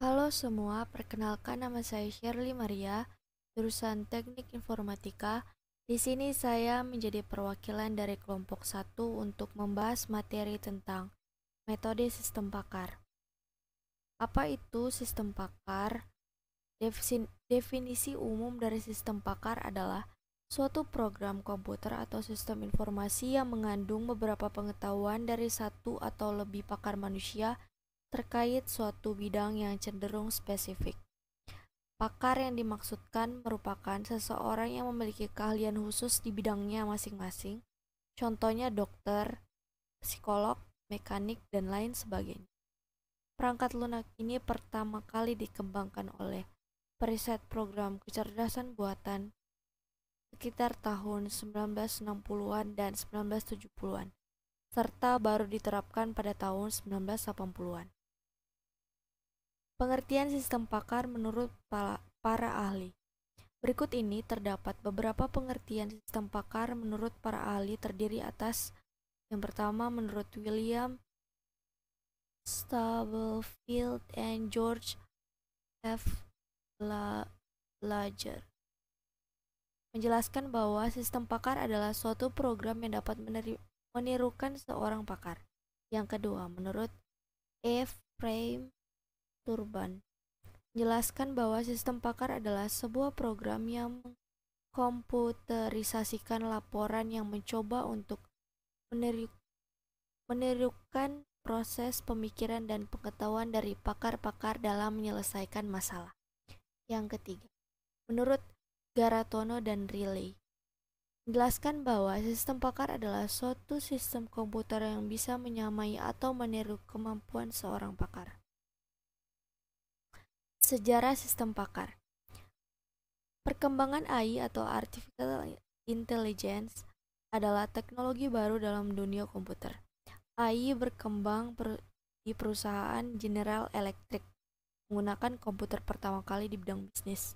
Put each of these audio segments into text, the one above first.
Halo semua, perkenalkan nama saya Shirley Maria, jurusan Teknik Informatika. Di sini saya menjadi perwakilan dari kelompok satu untuk membahas materi tentang metode sistem pakar. Apa itu sistem pakar? Definisi umum dari sistem pakar adalah suatu program komputer atau sistem informasi yang mengandung beberapa pengetahuan dari satu atau lebih pakar manusia terkait suatu bidang yang cenderung spesifik. Pakar yang dimaksudkan merupakan seseorang yang memiliki keahlian khusus di bidangnya masing-masing, contohnya dokter, psikolog, mekanik, dan lain sebagainya. Perangkat lunak ini pertama kali dikembangkan oleh periset program kecerdasan buatan sekitar tahun 1960-an dan 1970-an, serta baru diterapkan pada tahun 1980-an. Pengertian sistem pakar menurut para ahli. Berikut ini terdapat beberapa pengertian sistem pakar menurut para ahli terdiri atas yang pertama menurut William Stubblefield and George F. Lager menjelaskan bahwa sistem pakar adalah suatu program yang dapat menirukan seorang pakar. Yang kedua, menurut Frame Turban menjelaskan bahwa sistem pakar adalah sebuah program yang mengkomputerisasikan laporan yang mencoba untuk menirukan proses pemikiran dan pengetahuan dari pakar-pakar dalam menyelesaikan masalah. Yang ketiga, menurut Garatono dan Riley, menjelaskan bahwa sistem pakar adalah suatu sistem komputer yang bisa menyamai atau meniru kemampuan seorang pakar. Sejarah sistem pakar. Perkembangan AI atau Artificial Intelligence adalah teknologi baru dalam dunia komputer. AI berkembang di perusahaan General Electric menggunakan komputer pertama kali di bidang bisnis.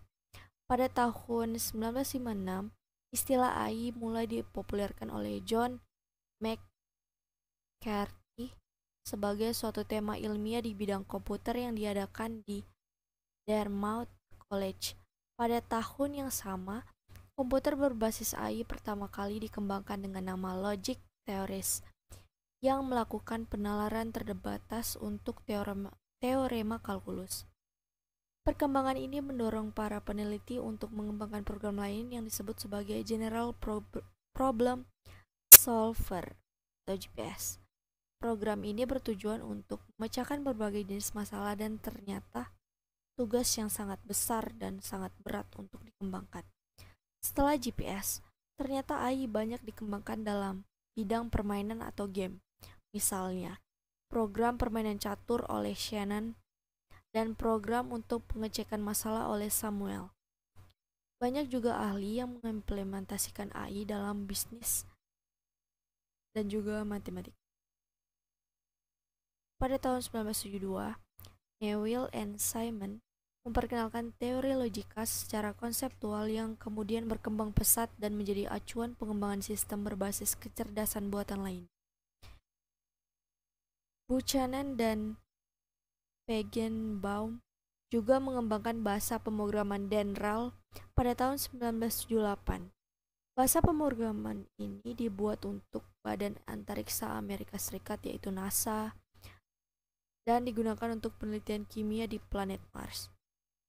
Pada tahun 1956, istilah AI mulai dipopulerkan oleh John McCarthy sebagai suatu tema ilmiah di bidang komputer yang diadakan di Dartmouth College. Pada tahun yang sama, komputer berbasis AI pertama kali dikembangkan dengan nama logic theories yang melakukan penalaran terbatas untuk teorema kalkulus. Perkembangan ini mendorong para peneliti untuk mengembangkan program lain yang disebut sebagai General Problem Solver atau GPS. Program ini bertujuan untuk memecahkan berbagai jenis masalah dan ternyata tugas yang sangat besar dan sangat berat untuk dikembangkan. Setelah GPS, ternyata AI banyak dikembangkan dalam bidang permainan atau game. Misalnya, program permainan catur oleh Shannon dan program untuk pengecekan masalah oleh Samuel. Banyak juga ahli yang mengimplementasikan AI dalam bisnis dan juga matematika. Pada tahun 1972, Newell and Simon memperkenalkan teori logika secara konseptual yang kemudian berkembang pesat dan menjadi acuan pengembangan sistem berbasis kecerdasan buatan lain. Buchanan dan Feigenbaum juga mengembangkan bahasa pemrograman DENRAL pada tahun 1978. Bahasa pemrograman ini dibuat untuk Badan Antariksa Amerika Serikat yaitu NASA dan digunakan untuk penelitian kimia di planet Mars.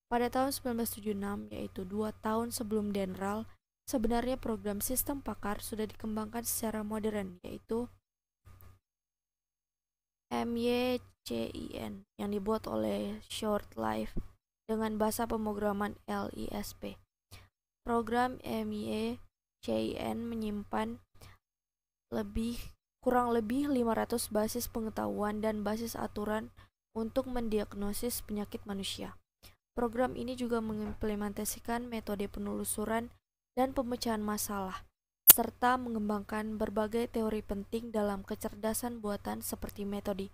Pada tahun 1976, yaitu 2 tahun sebelum DENRAL, sebenarnya program sistem pakar sudah dikembangkan secara modern, yaitu MYCIN yang dibuat oleh Short Life dengan bahasa pemrograman LISP. Program MYCIN menyimpan kurang lebih 500 basis pengetahuan dan basis aturan untuk mendiagnosis penyakit manusia. Program ini juga mengimplementasikan metode penelusuran dan pemecahan masalah, serta mengembangkan berbagai teori penting dalam kecerdasan buatan seperti metode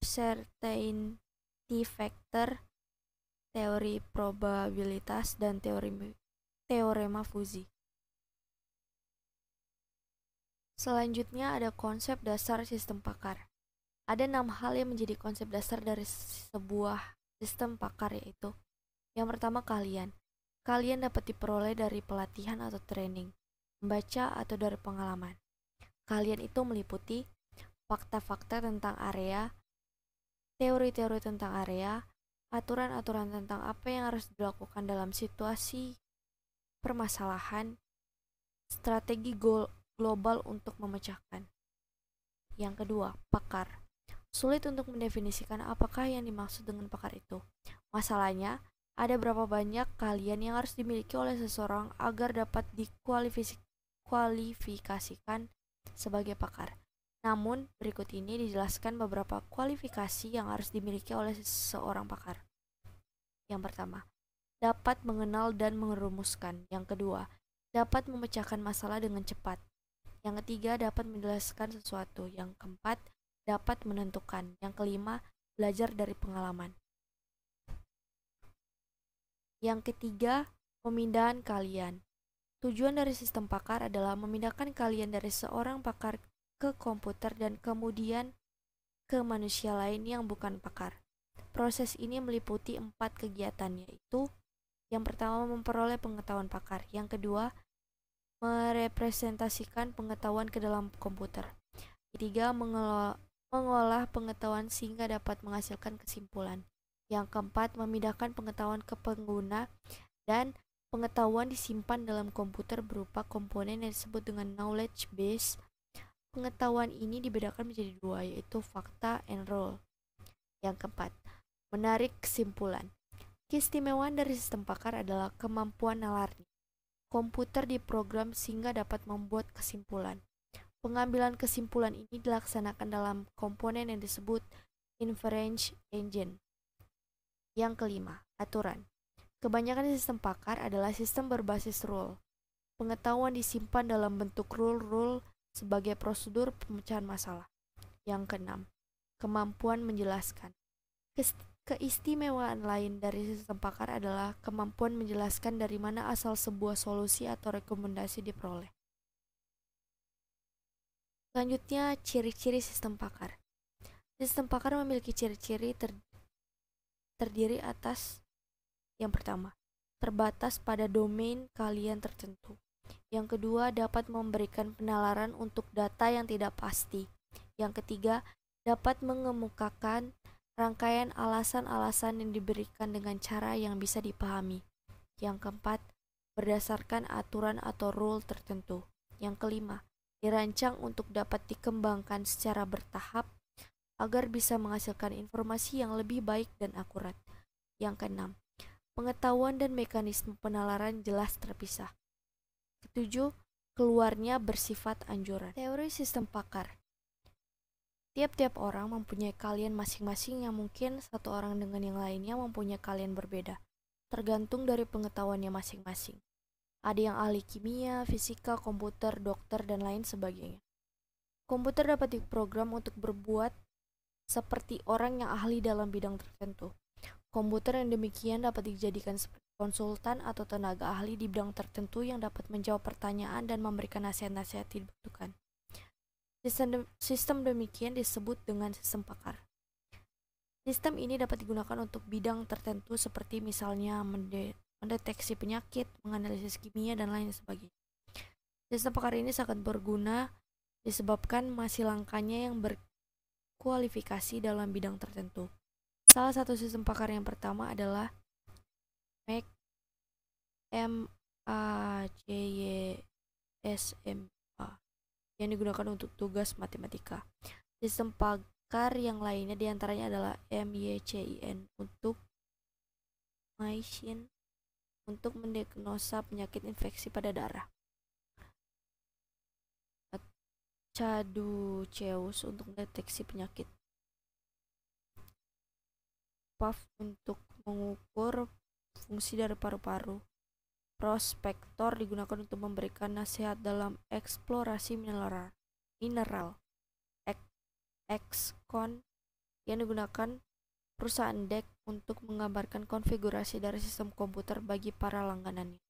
certainty factor, teori probabilitas, dan teorema fusi. Selanjutnya ada konsep dasar sistem pakar. Ada 6 hal yang menjadi konsep dasar dari sebuah sistem pakar, yaitu yang pertama kalian. Kalian dapat diperoleh dari pelatihan atau training, membaca atau dari pengalaman. Kalian itu meliputi fakta-fakta tentang area, teori-teori tentang area, aturan-aturan tentang apa yang harus dilakukan dalam situasi permasalahan, strategi global untuk memecahkan. Yang kedua, pakar. Sulit untuk mendefinisikan apakah yang dimaksud dengan pakar itu. Masalahnya, ada berapa banyak kalian yang harus dimiliki oleh seseorang agar dapat dikualifikasikan sebagai pakar. Namun, berikut ini dijelaskan beberapa kualifikasi yang harus dimiliki oleh seorang pakar. Yang pertama, dapat mengenal dan merumuskan. Yang kedua, dapat memecahkan masalah dengan cepat. Yang ketiga, dapat menjelaskan sesuatu. Yang keempat, dapat menentukan. Yang kelima, belajar dari pengalaman. Yang ketiga, pemindahan kalian. Tujuan dari sistem pakar adalah memindahkan kalian dari seorang pakar ke komputer dan kemudian ke manusia lain yang bukan pakar. Proses ini meliputi 4 kegiatan, yaitu yang pertama, memperoleh pengetahuan pakar. Yang kedua, merepresentasikan pengetahuan ke dalam komputer. Ketiga, mengolah pengetahuan sehingga dapat menghasilkan kesimpulan. Yang keempat, memindahkan pengetahuan ke pengguna, dan pengetahuan disimpan dalam komputer berupa komponen yang disebut dengan knowledge base. Pengetahuan ini dibedakan menjadi dua, yaitu fakta and role. Yang keempat, menarik kesimpulan. Keistimewaan dari sistem pakar adalah kemampuan nalarnya. Komputer diprogram sehingga dapat membuat kesimpulan. Pengambilan kesimpulan ini dilaksanakan dalam komponen yang disebut inference engine. Yang kelima, aturan. Kebanyakan sistem pakar adalah sistem berbasis rule. Pengetahuan disimpan dalam bentuk rule sebagai prosedur pemecahan masalah. Yang keenam, kemampuan menjelaskan. Keistimewaan lain dari sistem pakar adalah kemampuan menjelaskan dari mana asal sebuah solusi atau rekomendasi diperoleh. Selanjutnya, ciri-ciri sistem pakar. Sistem pakar memiliki ciri-ciri terdiri atas yang pertama, terbatas pada domain kalian tertentu. Yang kedua, dapat memberikan penalaran untuk data yang tidak pasti. Yang ketiga, dapat mengemukakan rangkaian alasan-alasan yang diberikan dengan cara yang bisa dipahami. Yang keempat, berdasarkan aturan atau rule tertentu. Yang kelima, dirancang untuk dapat dikembangkan secara bertahap agar bisa menghasilkan informasi yang lebih baik dan akurat. Yang keenam, pengetahuan dan mekanisme penalaran jelas terpisah. Ketujuh, keluarnya bersifat anjuran. Teori sistem pakar. Tiap-tiap orang mempunyai kalian masing-masing yang mungkin satu orang dengan yang lainnya mempunyai kalian berbeda, tergantung dari pengetahuannya masing-masing. Ada yang ahli kimia, fisika, komputer, dokter, dan lain sebagainya. Komputer dapat diprogram untuk berbuat seperti orang yang ahli dalam bidang tertentu. Komputer yang demikian dapat dijadikan seperti konsultan atau tenaga ahli di bidang tertentu yang dapat menjawab pertanyaan dan memberikan nasihat-nasihat yang dibutuhkan. Sistem demikian disebut dengan sistem pakar. Sistem ini dapat digunakan untuk bidang tertentu seperti misalnya mendeteksi penyakit, menganalisis kimia, dan lain sebagainya. Sistem pakar ini sangat berguna disebabkan masih langkanya yang berkualifikasi dalam bidang tertentu. Salah satu sistem pakar yang pertama adalah MAJSMA yang digunakan untuk tugas matematika. Sistem pakar yang lainnya diantaranya adalah MYCIN untuk MyChin untuk mendiagnosa penyakit infeksi pada darah, Caduceus untuk mendeteksi penyakit, PAF untuk mengukur fungsi dari paru-paru, Prospektor digunakan untuk memberikan nasihat dalam eksplorasi mineral, XCON yang digunakan perusahaan DEC untuk menggambarkan konfigurasi dari sistem komputer bagi para langganannya,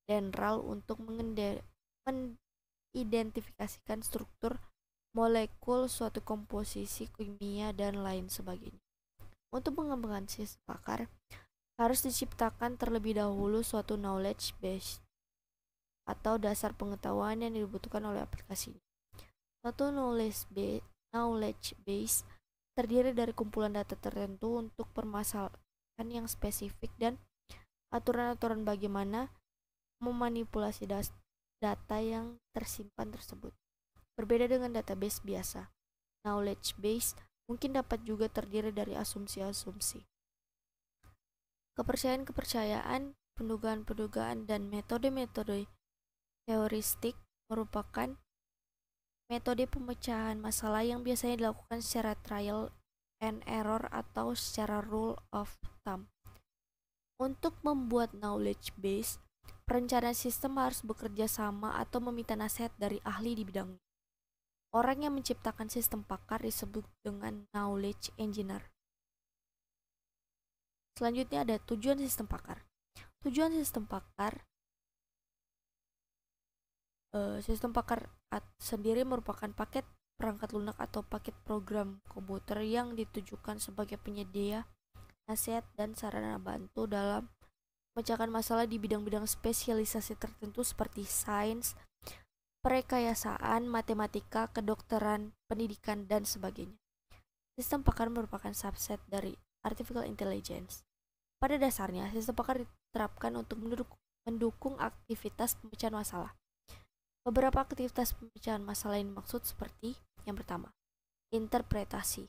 dan RAL untuk mengidentifikasikan struktur molekul, suatu komposisi kimia, dan lain sebagainya. Untuk mengembangkan sistem pakar, harus diciptakan terlebih dahulu suatu knowledge base atau dasar pengetahuan yang dibutuhkan oleh aplikasinya. Suatu knowledge base terdiri dari kumpulan data tertentu untuk permasalahan yang spesifik dan aturan-aturan bagaimana memanipulasi data yang tersimpan tersebut. Berbeda dengan database biasa, knowledge base mungkin dapat juga terdiri dari asumsi-asumsi, kepercayaan-kepercayaan, pendugaan-pendugaan, dan metode-metode heuristik merupakan metode pemecahan masalah yang biasanya dilakukan secara trial and error atau secara rule of thumb. Untuk membuat knowledge base, perencana sistem harus bekerja sama atau meminta nasihat dari ahli di bidangnya. Orang yang menciptakan sistem pakar disebut dengan knowledge engineer. Selanjutnya ada tujuan sistem pakar. Tujuan sistem pakar sendiri merupakan paket perangkat lunak atau paket program komputer yang ditujukan sebagai penyedia nasihat dan sarana bantu dalam memecahkan masalah di bidang-bidang spesialisasi tertentu seperti sains, perekayasaan, matematika, kedokteran, pendidikan, dan sebagainya. Sistem pakar merupakan subset dari artificial intelligence. Pada dasarnya, sistem pakar diterapkan untuk mendukung aktivitas pemecahan masalah. Beberapa aktivitas pemecahan masalah yang dimaksud seperti yang pertama, interpretasi,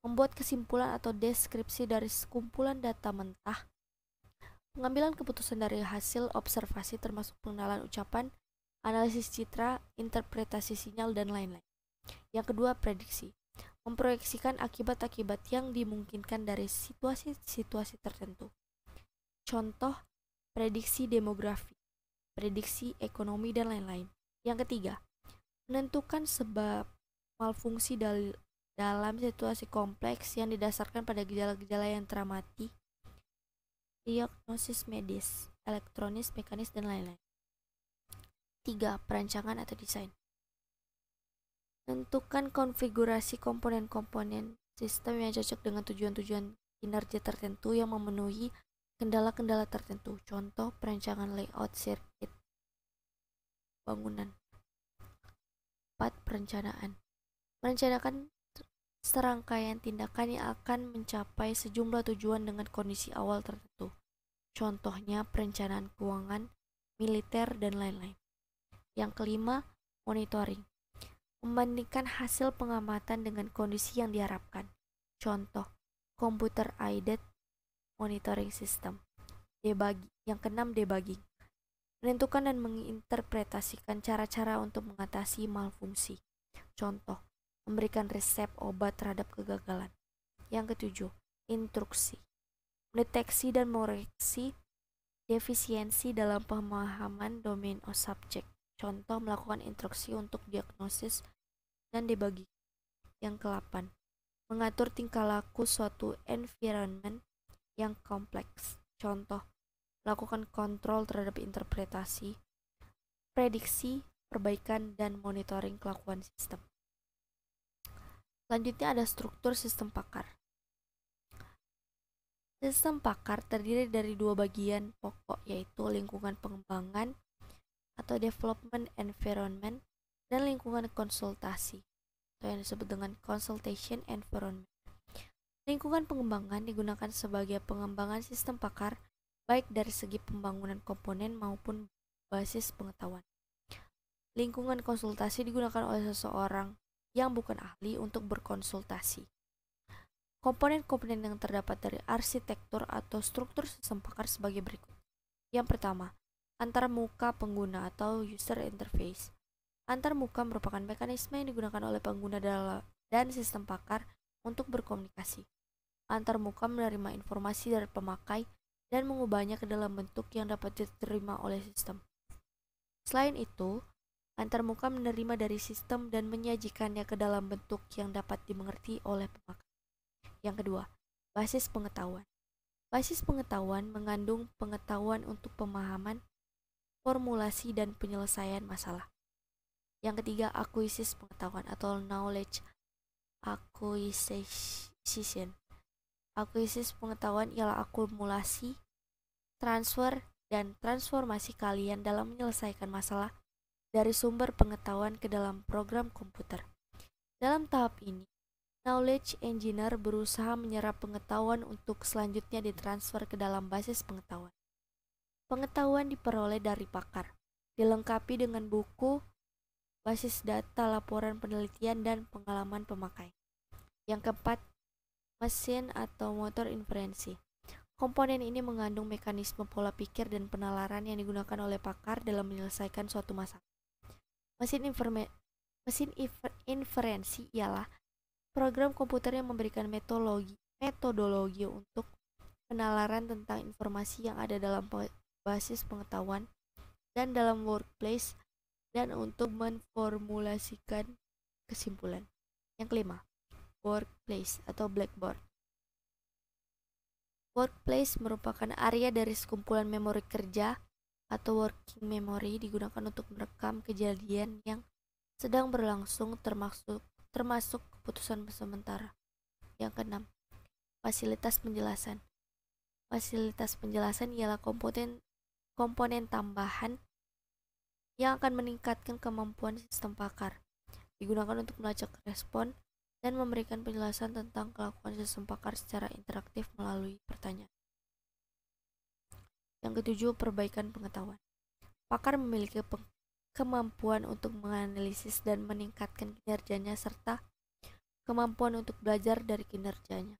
membuat kesimpulan atau deskripsi dari sekumpulan data mentah, pengambilan keputusan dari hasil observasi termasuk pengenalan ucapan, analisis citra, interpretasi sinyal, dan lain-lain. Yang kedua, prediksi, memproyeksikan akibat-akibat yang dimungkinkan dari situasi-situasi tertentu. Contoh, prediksi demografi, prediksi ekonomi, dan lain-lain. Yang ketiga, menentukan sebab malfungsi dalam situasi kompleks yang didasarkan pada gejala-gejala yang teramati, diagnosis medis, elektronis, mekanis, dan lain-lain. 3. Perancangan atau desain. Tentukan konfigurasi komponen-komponen sistem yang cocok dengan tujuan-tujuan kinerja tertentu yang memenuhi kendala-kendala tertentu. Contoh, perancangan layout sirkuit bangunan. 4. Perencanaan. Merencanakan serangkaian tindakan yang akan mencapai sejumlah tujuan dengan kondisi awal tertentu. Contohnya perencanaan keuangan, militer, dan lain-lain. Yang kelima, monitoring. Membandingkan hasil pengamatan dengan kondisi yang diharapkan. Contoh, computer aided monitoring system. Debugging. Yang keenam, debugging. Menentukan dan menginterpretasikan cara-cara untuk mengatasi malfungsi. Contoh, memberikan resep obat terhadap kegagalan. Yang ketujuh, instruksi. Mendeteksi dan mengoreksi defisiensi dalam pemahaman domain of subject. Contoh, melakukan instruksi untuk diagnosis dan debugging. Yang ke-8, mengatur tingkah laku suatu environment yang kompleks. Contoh, melakukan kontrol terhadap interpretasi, prediksi, perbaikan, dan monitoring kelakuan sistem. Selanjutnya ada struktur sistem pakar. Sistem pakar terdiri dari dua bagian pokok, yaitu lingkungan pengembangan atau development environment dan lingkungan konsultasi atau yang disebut dengan consultation environment. Lingkungan pengembangan digunakan sebagai pengembangan sistem pakar baik dari segi pembangunan komponen maupun basis pengetahuan. Lingkungan konsultasi digunakan oleh seseorang yang bukan ahli untuk berkonsultasi. Komponen-komponen yang terdapat dari arsitektur atau struktur sistem pakar sebagai berikut. Yang pertama, antarmuka pengguna atau user interface. Antarmuka merupakan mekanisme yang digunakan oleh pengguna dan sistem pakar untuk berkomunikasi. Antarmuka menerima informasi dari pemakai dan mengubahnya ke dalam bentuk yang dapat diterima oleh sistem. Selain itu, antarmuka menerima dari sistem dan menyajikannya ke dalam bentuk yang dapat dimengerti oleh pemakai. Yang kedua, basis pengetahuan. Basis pengetahuan mengandung pengetahuan untuk pemahaman, formulasi, dan penyelesaian masalah. Yang ketiga, akuisis pengetahuan atau knowledge acquisition. Akuisis pengetahuan ialah akumulasi, transfer, dan transformasi kalian dalam menyelesaikan masalah dari sumber pengetahuan ke dalam program komputer. Dalam tahap ini, knowledge engineer berusaha menyerap pengetahuan untuk selanjutnya ditransfer ke dalam basis pengetahuan. Pengetahuan diperoleh dari pakar, dilengkapi dengan buku, basis data, laporan penelitian, dan pengalaman pemakai. Yang keempat, mesin atau motor inferensi. Komponen ini mengandung mekanisme pola pikir dan penalaran yang digunakan oleh pakar dalam menyelesaikan suatu masalah. Mesin inferensi ialah program komputer yang memberikan metodologi untuk penalaran tentang informasi yang ada dalam basis pengetahuan dan dalam workplace dan untuk memformulasikan kesimpulan. Yang kelima, workplace atau blackboard. Workplace merupakan area dari sekumpulan memori kerja atau working memory digunakan untuk merekam kejadian yang sedang berlangsung termasuk keputusan sementara. Yang keenam, fasilitas penjelasan. Fasilitas penjelasan ialah komponen tambahan yang akan meningkatkan kemampuan sistem pakar. Digunakan untuk melacak respon dan memberikan penjelasan tentang kelakuan sistem pakar secara interaktif melalui pertanyaan. Yang ketujuh, perbaikan pengetahuan. Pakar memiliki kemampuan untuk menganalisis dan meningkatkan kinerjanya serta kemampuan untuk belajar dari kinerjanya.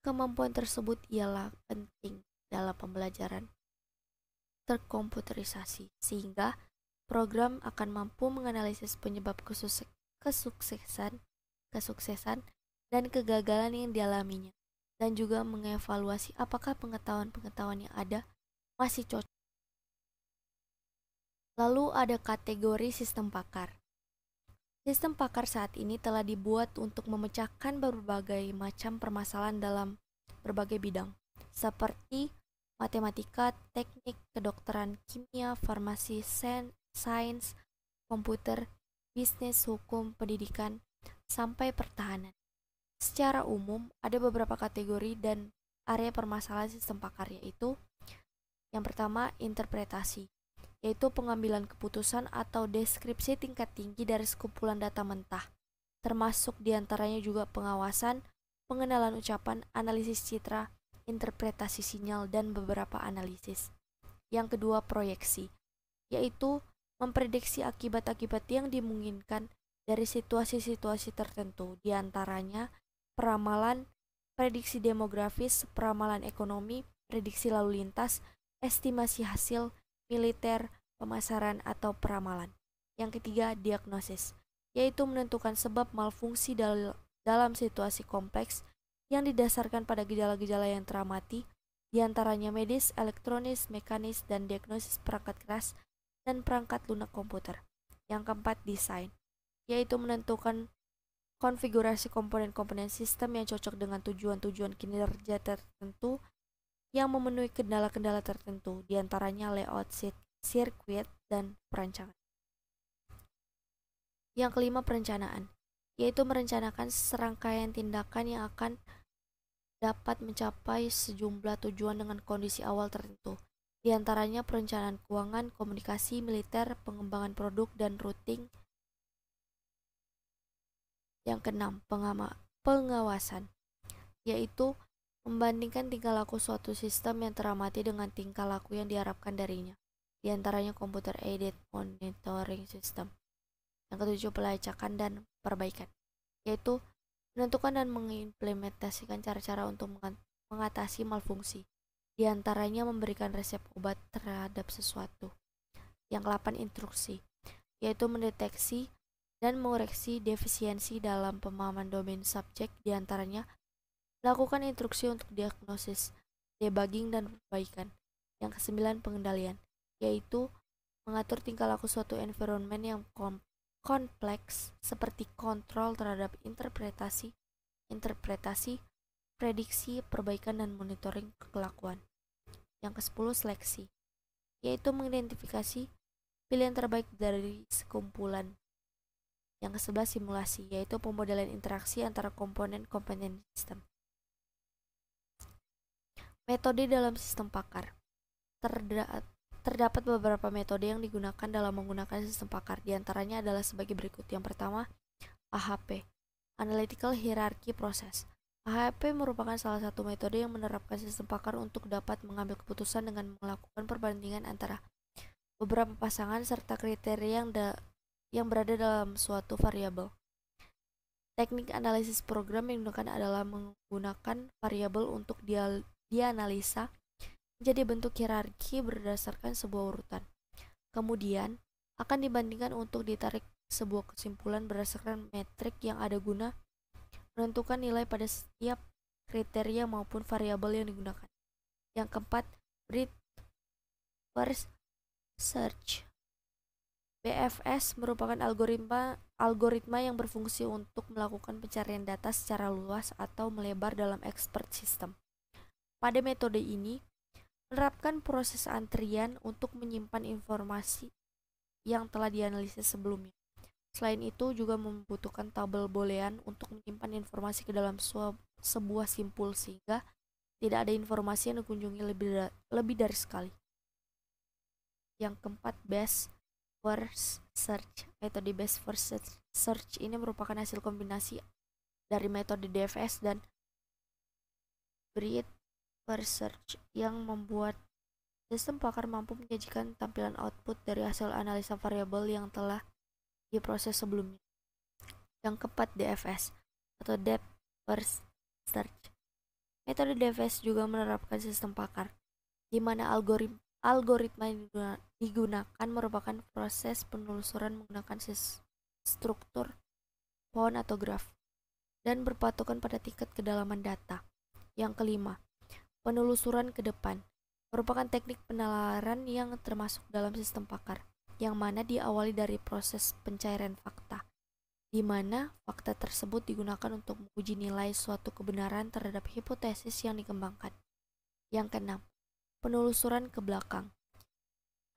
Kemampuan tersebut ialah penting dalam pembelajaran terkomputerisasi, sehingga program akan mampu menganalisis penyebab kesuksesan dan kegagalan yang dialaminya, dan juga mengevaluasi apakah pengetahuan yang ada masih cocok. Lalu ada kategori sistem pakar. Sistem pakar saat ini telah dibuat untuk memecahkan berbagai macam permasalahan dalam berbagai bidang, seperti matematika, teknik, kedokteran, kimia, farmasi, sains, komputer, bisnis, hukum, pendidikan, sampai pertahanan. Secara umum, ada beberapa kategori dan area permasalahan sistem pakar, yaitu yang pertama, interpretasi, yaitu pengambilan keputusan atau deskripsi tingkat tinggi dari sekumpulan data mentah, termasuk diantaranya juga pengawasan, pengenalan ucapan, analisis citra, interpretasi sinyal, dan beberapa analisis. Yang kedua, proyeksi, yaitu memprediksi akibat-akibat yang dimungkinkan dari situasi-situasi tertentu, diantaranya peramalan, prediksi demografis, peramalan ekonomi, prediksi lalu lintas, estimasi hasil, militer, pemasaran, atau peramalan. Yang ketiga, diagnosis, yaitu menentukan sebab malfungsi dalam situasi kompleks yang didasarkan pada gejala-gejala yang teramati, diantaranya medis, elektronis, mekanis, dan diagnosis perangkat keras dan perangkat lunak komputer. Yang keempat, desain, yaitu menentukan konfigurasi komponen-komponen sistem yang cocok dengan tujuan-tujuan kinerja tertentu yang memenuhi kendala-kendala tertentu, diantaranya layout, sirkuit, dan perancangan. Yang kelima, perencanaan, yaitu merencanakan serangkaian tindakan yang akan dapat mencapai sejumlah tujuan dengan kondisi awal tertentu, diantaranya perencanaan keuangan, komunikasi, militer, pengembangan produk, dan routing. Yang keenam, pengawasan, yaitu membandingkan tingkah laku suatu sistem yang teramati dengan tingkah laku yang diharapkan darinya, diantaranya computer aided monitoring system. Yang ketujuh, pelacakan dan perbaikan, yaitu menentukan dan mengimplementasikan cara-cara untuk mengatasi malfungsi, diantaranya memberikan resep obat terhadap sesuatu. Yang ke-8, instruksi, yaitu mendeteksi dan mengoreksi defisiensi dalam pemahaman domain subjek, diantaranya lakukan instruksi untuk diagnosis, debugging, dan perbaikan. Yang ke-9, pengendalian, yaitu mengatur tingkah laku suatu environment yang kompleks seperti kontrol terhadap interpretasi, prediksi, perbaikan, dan monitoring kelakuan. Yang ke-10, seleksi, yaitu mengidentifikasi pilihan terbaik dari sekumpulan Yang ke-11 simulasi, yaitu pemodelan interaksi antara komponen-komponen sistem. Metode dalam sistem pakar. Terdapat beberapa metode yang digunakan dalam menggunakan sistem pakar. Di antaranya adalah sebagai berikut. Yang pertama, AHP, Analytical Hierarchy Process. AHP merupakan salah satu metode yang menerapkan sistem pakar untuk dapat mengambil keputusan dengan melakukan perbandingan antara beberapa pasangan serta kriteria yang berada dalam suatu variabel. Teknik analisis program yang digunakan adalah menggunakan variabel untuk dianalisa menjadi bentuk hierarki berdasarkan sebuah urutan. Kemudian akan dibandingkan untuk ditarik sebuah kesimpulan berdasarkan metrik yang ada guna menentukan nilai pada setiap kriteria maupun variabel yang digunakan. Yang keempat, breadth first search. BFS merupakan algoritma yang berfungsi untuk melakukan pencarian data secara luas atau melebar dalam expert system. Pada metode ini, menerapkan proses antrian untuk menyimpan informasi yang telah dianalisis sebelumnya. Selain itu, juga membutuhkan tabel boolean untuk menyimpan informasi ke dalam sebuah simpul sehingga tidak ada informasi yang dikunjungi lebih dari sekali. Yang keempat, best first search. Metode best first search ini merupakan hasil kombinasi dari metode DFS dan breadth first search yang membuat sistem pakar mampu menyajikan tampilan output dari hasil analisa variabel yang telah diproses sebelumnya. Yang keempat, DFS atau depth first search. Metode DFS juga menerapkan sistem pakar, di mana algoritma yang digunakan merupakan proses penelusuran menggunakan struktur pohon atau graf dan berpatokan pada tingkat kedalaman data. Yang kelima, penelusuran ke depan merupakan teknik penalaran yang termasuk dalam sistem pakar, yang mana diawali dari proses pencairan fakta, di mana fakta tersebut digunakan untuk menguji nilai suatu kebenaran terhadap hipotesis yang dikembangkan. Yang keenam, penelusuran ke belakang.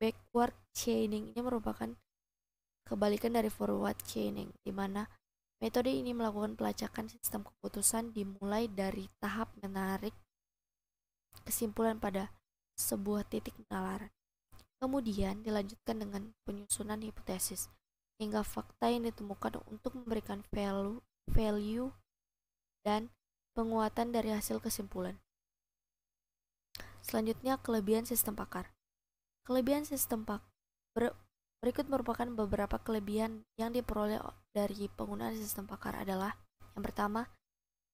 Backward chaining ini merupakan kebalikan dari forward chaining, di mana metode ini melakukan pelacakan sistem keputusan dimulai dari tahap menarik kesimpulan pada sebuah titik penalaran. Kemudian dilanjutkan dengan penyusunan hipotesis hingga fakta yang ditemukan untuk memberikan value dan penguatan dari hasil kesimpulan. Selanjutnya, kelebihan sistem pakar. Kelebihan sistem pakar berikut merupakan beberapa kelebihan yang diperoleh dari penggunaan sistem pakar adalah: yang pertama,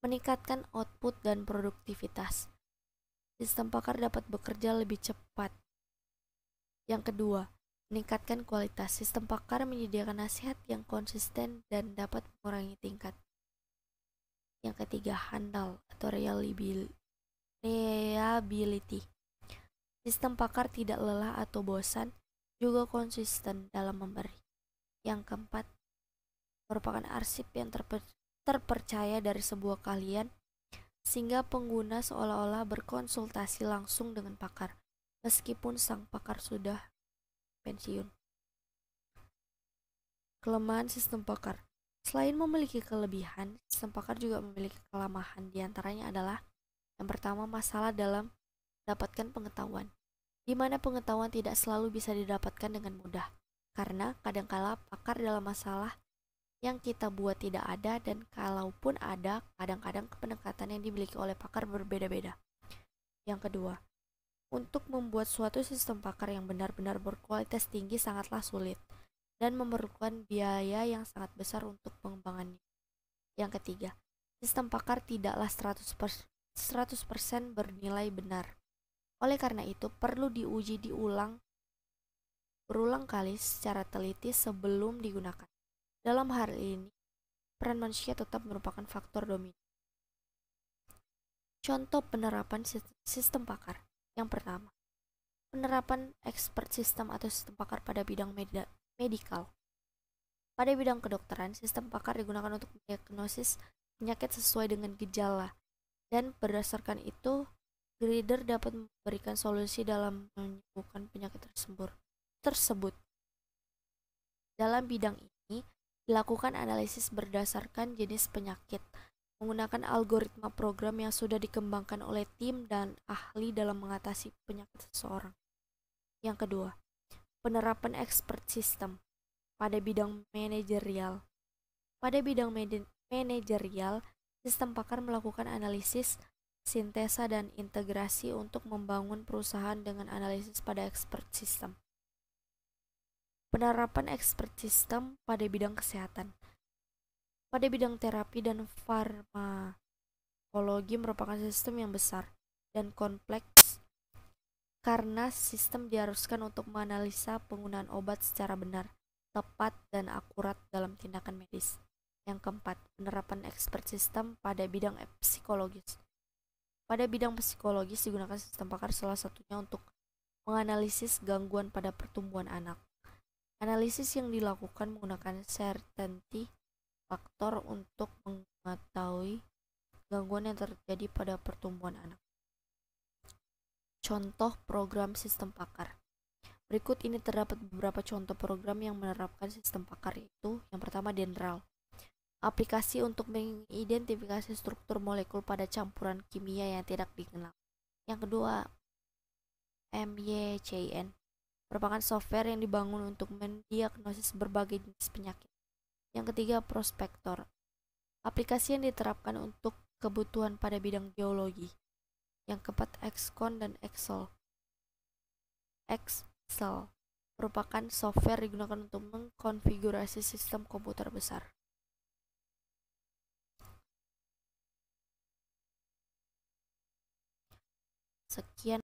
meningkatkan output dan produktivitas. Sistem pakar dapat bekerja lebih cepat. Yang kedua, meningkatkan kualitas. Sistem pakar menyediakan nasihat yang konsisten dan dapat mengurangi tingkat. Yang ketiga, handal atau reliability. Sistem pakar tidak lelah atau bosan, juga konsisten dalam memberi. Yang keempat, merupakan arsip yang terpercaya dari sebuah keahlian, sehingga pengguna seolah-olah berkonsultasi langsung dengan pakar, meskipun sang pakar sudah pensiun. Kelemahan sistem pakar. Selain memiliki kelebihan, sistem pakar juga memiliki kelemahan. Di antaranya adalah: yang pertama, masalah dalam mendapatkan pengetahuan, di mana pengetahuan tidak selalu bisa didapatkan dengan mudah, karena kadangkala pakar dalam masalah yang kita buat tidak ada, dan kalaupun ada, kadang-kadang pendekatan yang dimiliki oleh pakar berbeda-beda. Yang kedua, untuk membuat suatu sistem pakar yang benar-benar berkualitas tinggi sangatlah sulit dan memerlukan biaya yang sangat besar untuk pengembangannya. Yang ketiga, sistem pakar tidaklah 100% bernilai benar. Oleh karena itu, perlu diuji berulang kali secara teliti sebelum digunakan. Dalam hal ini, peran manusia tetap merupakan faktor dominan. Contoh penerapan sistem pakar. Yang pertama, penerapan expert system atau sistem pakar pada bidang medikal. Pada bidang kedokteran, sistem pakar digunakan untuk mendiagnosis penyakit sesuai dengan gejala, dan berdasarkan itu, grader dapat memberikan solusi dalam menyembuhkan penyakit tersebut. Dalam bidang ini, Dilakukan analisis berdasarkan jenis penyakit, menggunakan algoritma program yang sudah dikembangkan oleh tim dan ahli dalam mengatasi penyakit seseorang. Yang kedua, penerapan expert system pada bidang manajerial. Pada bidang manajerial, sistem pakar melakukan analisis, sintesa, dan integrasi untuk membangun perusahaan dengan analisis pada expert system. Penerapan expert system pada bidang kesehatan. Pada bidang terapi dan farmakologi merupakan sistem yang besar dan kompleks karena sistem diharuskan untuk menganalisa penggunaan obat secara benar, tepat, dan akurat dalam tindakan medis. Yang keempat, penerapan expert system pada bidang psikologis. Pada bidang psikologis digunakan sistem pakar salah satunya untuk menganalisis gangguan pada pertumbuhan anak. Analisis yang dilakukan menggunakan certainty faktor untuk mengetahui gangguan yang terjadi pada pertumbuhan anak. Contoh program sistem pakar. Berikut ini terdapat beberapa contoh program yang menerapkan sistem pakar, yaitu yang pertama Dendral, aplikasi untuk mengidentifikasi struktur molekul pada campuran kimia yang tidak dikenal. Yang kedua MYCN, merupakan software yang dibangun untuk mendiagnosis berbagai jenis penyakit. Yang ketiga Prospektor, aplikasi yang diterapkan untuk kebutuhan pada bidang geologi. Yang keempat XCON dan Excel. Excel merupakan software digunakan untuk mengkonfigurasi sistem komputer besar. Sekian